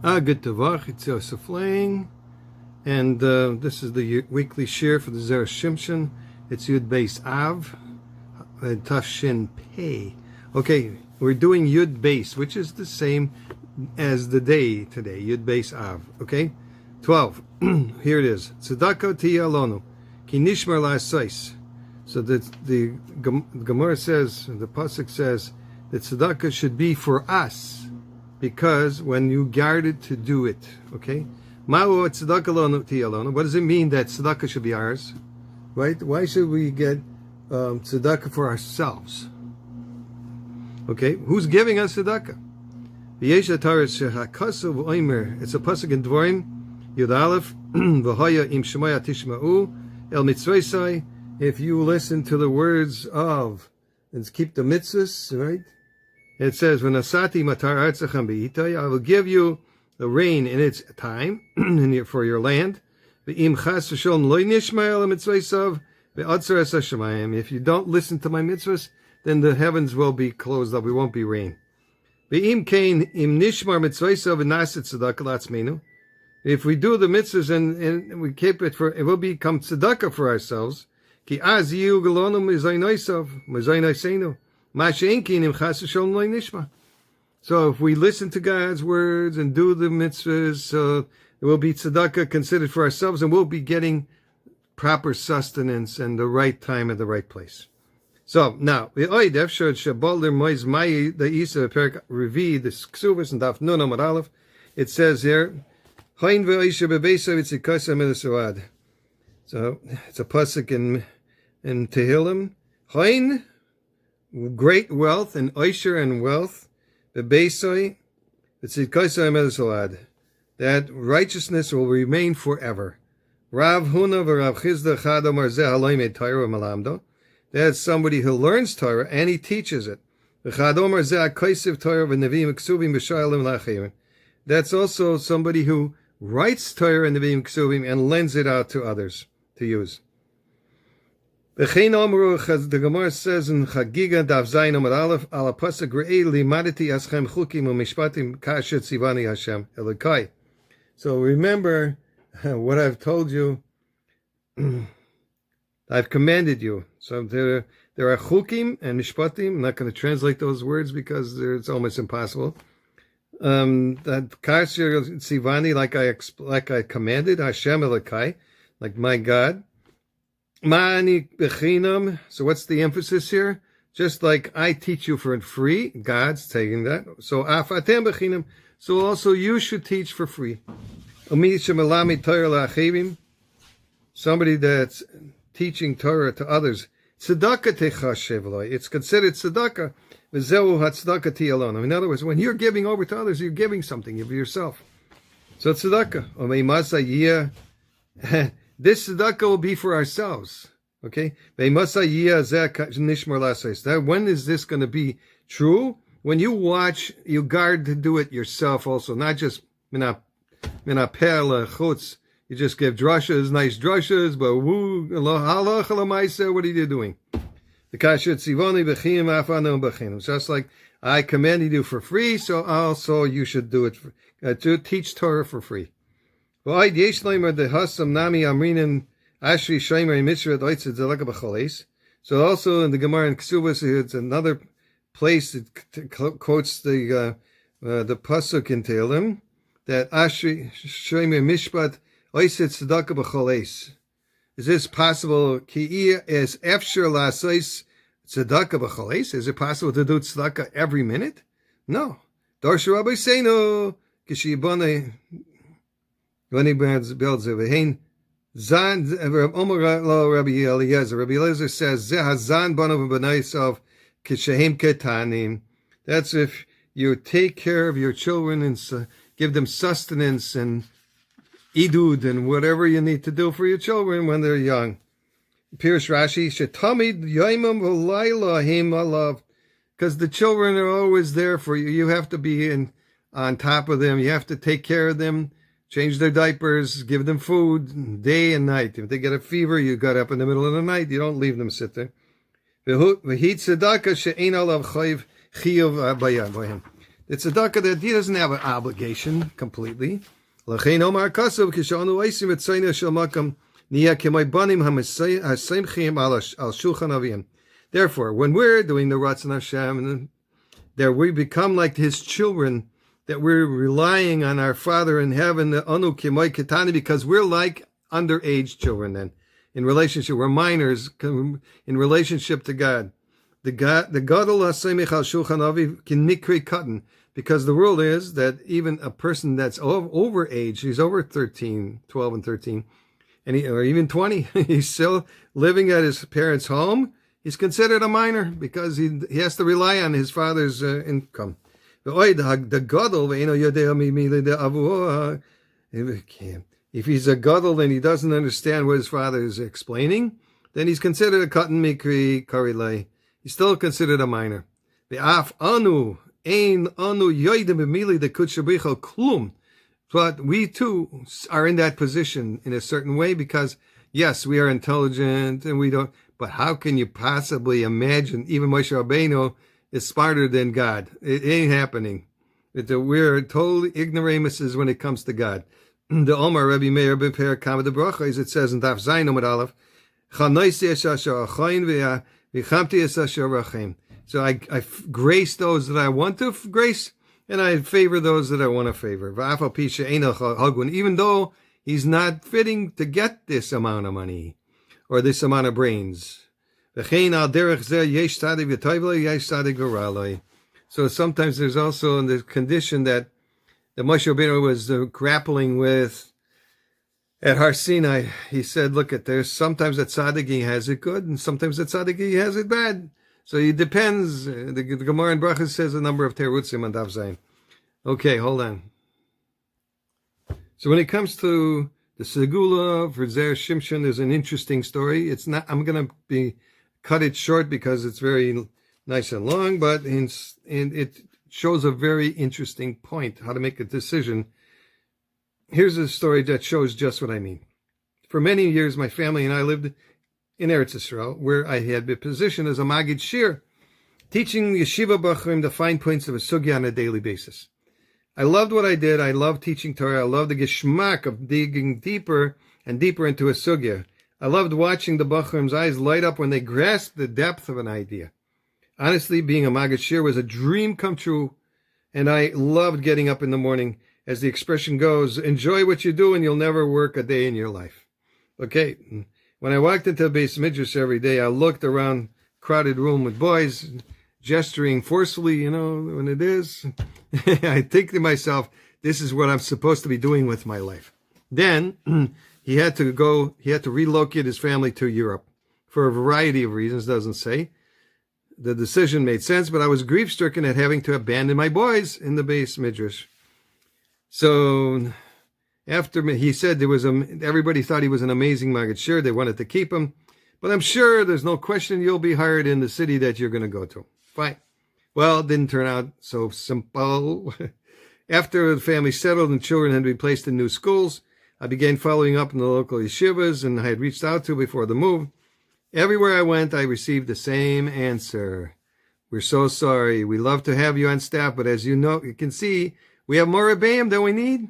Good Tavach, it's Yosef Lange, and this is the weekly share for the Zera Shimshon. It's Yud Beis Av, Tafshin Pei. Okay, we're doing Yud Beis, which is the same as the day today, Yud Beis Av. Okay, 12. Here it is. Tzedakah tiya alonu, ki nishmar la'asais. So the Gemara says, the pasuk says that tzedakah should be for us, because when you guarded to do it, okay? What does it mean that tzedakah should be ours? Right? Why should we get tzedakah for ourselves? Okay? Who's giving us tzedakah? It's a pasuk in Dvorim, Yud Aleph, V'haya im shemaya tishma'u el mitzvosai. If you listen to the words of, and keep the mitzvahs, right? It says, "V'nasati matar artzachem be'itai." I will give you the rain in its time for your land. V'im chas v'sholom lo nishma el mitzvosav ve'atzar es hashamayim. If you don't listen to my mitzvahs, then the heavens will be closed up. It won't be rain. V'im kain im nishmar mitzvosav v'nasit tzedakah latzmeinu. If we do the mitzvahs and we keep it it will become tzedakah for ourselves. Ki az yiu galonu mizaynoisav mizaynoiseinu. So if we listen to God's words and do the mitzvahs, it will be tzedakah considered for ourselves, and we'll be getting proper sustenance and the right time at the right place. So now, the it says here, so it's a pasuk in Tehillim, great wealth and oisher and wealth, that righteousness will remain forever. Rav Huna v'Rav Chizda Chad Omar Zeh Haloimed Torah Malamdo. That's somebody who learns Torah and he teaches it. Chad Omar Zeh Conducive Torah v'Nevim Ksuvim v'Shalim Lachim. That's also somebody who writes Torah and Nevim Ksuvim and lends it out to others to use. The Gemara says in Chagiga Daf Zayin Amud Aleph Ala Pasuk Re'ei Limadati Aschem Chukim U'Mishpatim Kasher Tzivani Hashem Elokai. So remember what I've told you. I've commanded you. So there are Chukim and Mishpatim. I'm not going to translate those words because it's almost impossible. That Kasher Tzivani, like I commanded Hashem Elokai, like my God. Mani bechinam. So what's the emphasis here? Just like I teach you for free, God's taking that. So afatem bechinam. So also you should teach for free. Somebody that's teaching Torah to others. Tzedakah techashev. It's considered tzedakah. In other words, when you're giving over to others, you're giving something of yourself. So tzedakah. This tzedakah will be for ourselves. Okay? Now, when is this going to be true? When you watch, you guard to do it yourself also, not just you just give drushes, nice drushes, but what are you doing? Just like I commanded you for free, so also you should do it to teach Torah for free. So also in the Gemara in Ksubas, it's another place that quotes the pasuk in Tehillim that Ashri Shomer Mishpat Oiset Tzedakah B'Choleis. Is this possible? Ki is efshar la'asais tzedakah b'choleis? Is it possible to do tzedakah every minute? No. Darshu Rabbi Seinu Kishibane. Rabbi Eliezer says, that's if you take care of your children and give them sustenance and idud and whatever you need to do for your children when they're young. Pirush Rashi, because the children are always there for you. You have to be on top of them. You have to take care of them. Change their diapers, give them food, day and night. If they get a fever, you got up in the middle of the night. You don't leave them sit there. The tzedakah that he doesn't have an obligation completely. Therefore, when we're doing the Ratzon Hashem, that we become like His children, that we're relying on our Father in heaven, because we're like underage children then, in relationship, we're minors in relationship to God. The Gadol HaSemech Al Shulchan Aviv Kin Mikri Katan, because the rule is that even a person that's over age, he's over 13, 12 and 13, or even 20, he's still living at his parents' home, he's considered a minor because he has to rely on his father's income. If he's a gadol and he doesn't understand what his father is explaining, then he's considered a katan mikri karilei. He's still considered a minor. But we too are in that position in a certain way because, yes, we are intelligent and we don't, but how can you possibly imagine even Moshe Rabbeinu is smarter than God? It ain't happening. We're totally ignoramuses when it comes to God. The Omar Rabbi Meir ben Per Kama de Brachos, it says in Daf Zayin Amud Aleph, so I grace those that I want to grace, and I favor those that I want to favor. Even though he's not fitting to get this amount of money or this amount of brains. So sometimes there's also the condition that the Moshe Rabbeinu was grappling with at Har Sinai. He said, look, there's sometimes that tzaddik he has it good, and sometimes that tzaddik he has it bad. So it depends. The Gemara in Brachos says a number of terutzim on Daf Zayin. Okay, hold on. So when it comes to the segula for Zera Shimshon, there's an interesting story. It's not. I'm going to cut it short because it's very nice and long, but it shows a very interesting point, how to make a decision. Here's a story that shows just what I mean. For many years, my family and I lived in Eretz Yisrael, where I had been positioned as a Magid Shir, teaching yeshiva bachrim the fine points of a sugya on a daily basis. I loved what I did. I loved teaching Torah. I loved the geschmack of digging deeper and deeper into a sugya. I loved watching the bachrim's eyes light up when they grasped the depth of an idea. Honestly, being a Magid Shir was a dream come true, and I loved getting up in the morning. As the expression goes, enjoy what you do and you'll never work a day in your life. Okay, when I walked into the Beis Midrash every day, I looked around crowded room with boys, gesturing forcefully, when it is. I think to myself, this is what I'm supposed to be doing with my life. Then he had to relocate his family to Europe for a variety of reasons, doesn't say. The decision made sense, but I was grief-stricken at having to abandon my boys in the Beis Midrash. So after he said everybody thought he was an amazing Magid Shir. They wanted to keep him. But I'm sure there's no question you'll be hired in the city that you're going to go to. Fine. Well, it didn't turn out so simple. After the family settled and children had been placed in new schools, I began following up in the local yeshivas and I had reached out to before the move. Everywhere I went, I received the same answer. We're so sorry. We love to have you on staff, but as you can see, we have more rebbeim than we need.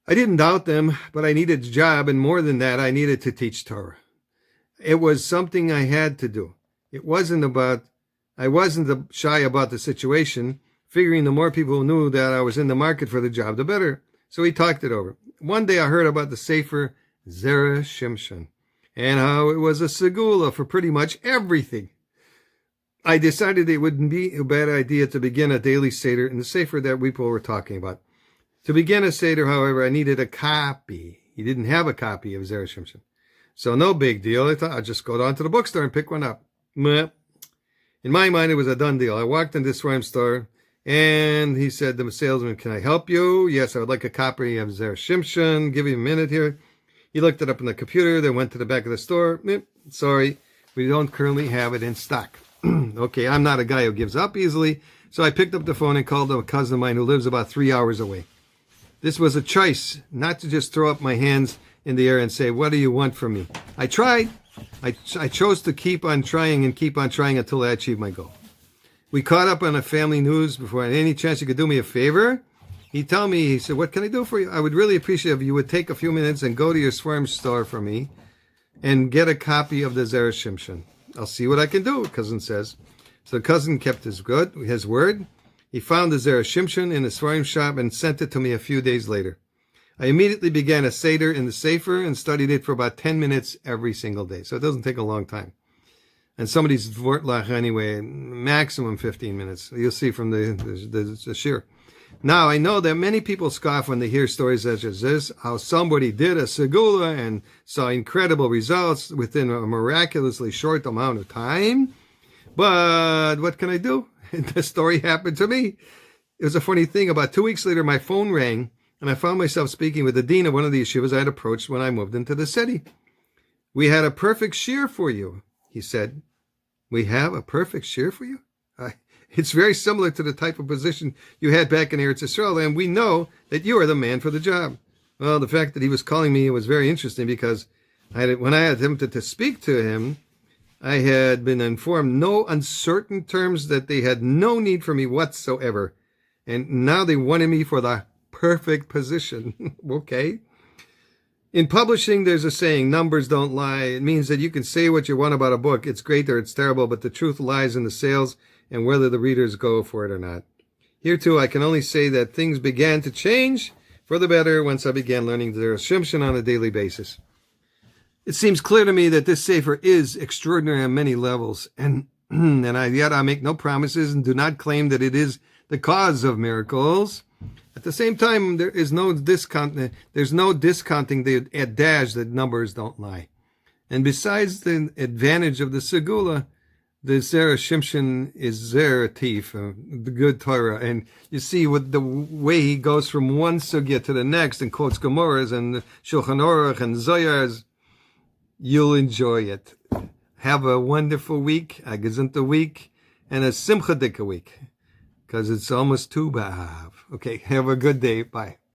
I didn't doubt them, but I needed a job, and more than that, I needed to teach Torah. It was something I had to do. I wasn't shy about the situation, figuring the more people knew that I was in the market for the job, the better. So we talked it over. One day I heard about the Sefer Zera Shimshon, and how it was a segula for pretty much everything. I decided it wouldn't be a bad idea to begin a daily Seder in the Sefer that we were talking about. To begin a Seder, however, I needed a copy. He didn't have a copy of Zera Shimshon. So no big deal. I thought I'd just go down to the bookstore and pick one up. In my mind, it was a done deal. I walked into this rhyme store, and he said to the salesman, can I help you? Yes, I would like a copy of Zera Shimshon. Give me a minute here. He looked it up on the computer, then went to the back of the store. Sorry, we don't currently have it in stock. Okay, I'm not a guy who gives up easily, so I picked up the phone and called a cousin of mine who lives about 3 hours away. This was a choice, not to just throw up my hands in the air and say, what do you want from me? I tried. I chose to keep on trying until I achieved my goal. We caught up on a family news before. Any chance you could do me a favor? He said, what can I do for you? I would really appreciate if you would take a few minutes and go to your swarm store for me and get a copy of the Zera Shimshon. I'll see what I can do, cousin says. So the cousin kept his word. He found the Zera Shimshon in the swarm shop and sent it to me a few days later. I immediately began a Seder in the Sefer and studied it for about 10 minutes every single day. So it doesn't take a long time. And somebody's Vortlach anyway, maximum 15 minutes. You'll see from the shir. Now, I know that many people scoff when they hear stories such as this, how somebody did a segula and saw incredible results within a miraculously short amount of time. But what can I do? The story happened to me. It was a funny thing. About 2 weeks later, my phone rang, and I found myself speaking with the dean of one of the yeshivas I had approached when I moved into the city. We had a perfect shir for you, he said. We have a perfect shir for you? It's very similar to the type of position you had back in Eretz Yisrael, and we know that you are the man for the job. Well, the fact that he was calling me was very interesting because when I had attempted to speak to him, I had been informed no uncertain terms that they had no need for me whatsoever. And now they wanted me for the perfect position. Okay. In publishing, there's a saying, numbers don't lie. It means that you can say what you want about a book. It's great or it's terrible, but the truth lies in the sales and whether the readers go for it or not. Here, too, I can only say that things began to change for the better once I began learning the Zera Shimshon on a daily basis. It seems clear to me that this Sefer is extraordinary on many levels, and yet I make no promises and do not claim that it is the cause of miracles. At the same time, there's no discounting the adage that numbers don't lie. And besides the advantage of the segula, the Zera Shimshon is Zera Tif, the good Torah. And you see with the way he goes from one sugya to the next and quotes Gemorahs and Shulchan Aruch and Zoyars, you'll enjoy it. Have a wonderful week, a gesunte week, and a simcha dika week, because it's almost Tu B'Av. Okay, have a good day. Bye.